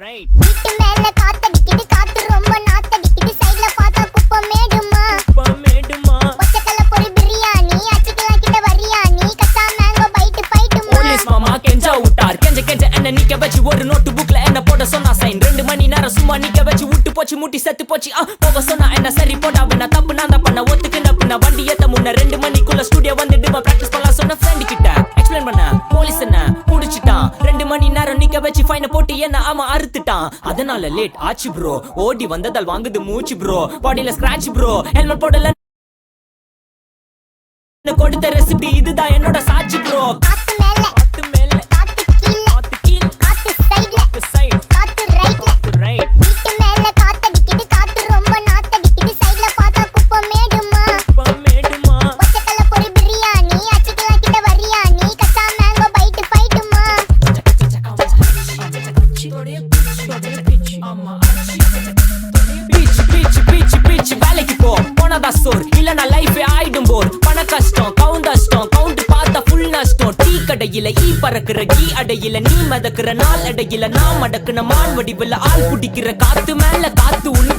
right வீட்டு மேல காத்தடிக்குது காத்து ரொம்ப நாத்தடிக்குது சைடுல பார்த்தா குப்பை மேடுமா ஒச்சக்கல்ல பொரி பிரியாணி அச்சிக்கலாம் கிட்ட வரியாணி கச்சா மேங்கோ பைட்டு பைட்டுமா போலீஸ் மாமா கெஞ்சா விட்டார் கெஞ்ச என்ன நிக்க வச்சு ஒரு நோட்டு புக்ல என்ன போட சொன்னா சைன் 2 மணி நேரம் சும்மா நிக்க வச்சு விட்டு போச்சு முட்டி செத்து போச்சு போக சொன்னா என்ன சரி போட்டா நான் தப்பு நான் தான் பண்ண ஒத்துக்கு நப்புன வண்டி ஏத்த முன்ன 2 மணிக்குள்ள ஸ்டுடியோ வந்துட்டு பிராக்டிஸ் பண்ணலாம் சொன்ன ஃப்ரெண்ட் கிட்ட எக்ஸ்பிளைன் பண்ண போலீஸ் என்ன புடிச்சிட்டான் 2 மணி நேரம் நிக்க வச்சு ஃபைனை போட்டு என்ன அவன் அறுத்துட்டான் அதனால லேட் ஆச்சு ப்ரோ ஓடி வந்ததால் வாங்குது மூச்சு ப்ரோ பாடியில ஸ்கிராட்ச் ப்ரோ ஹெல்மெட் போடல கொடுத்த ரெசிபி இதுதான் என்னோட சாட்சி ப்ரோ காத்து மேல காத்து கீழ காத்து சைடுல காத்து ரைட் வீட்டு மேல காத்தடிக்குது காத்து ரொம்ப நாத்தடிக்குது சைடுல பார்த்தா குப்பை மேடுமா ஒச்சக்கல்ல பொரி பிரியாணி அச்சிக்கலாம் கிட்ட வரியாணி கச்சா மேங்கோ பைட்டு பைட்டுமா பீச் வேலைக்கு போ போனதா சோர் இல்லனா லைஃபே ஆயிடும் போர் பண கஷ்டம் கவுண்ட் பார்த்தா ஃபுல் நஷ்டம் டீ கடையில ஈ பறக்குற கீ அடையில நீ மதக்குற நாள் அடையில நான் மடக்குன மான் வடிவுல ஆள் குடிக்கிற காத்து மேல காத்து உள்ள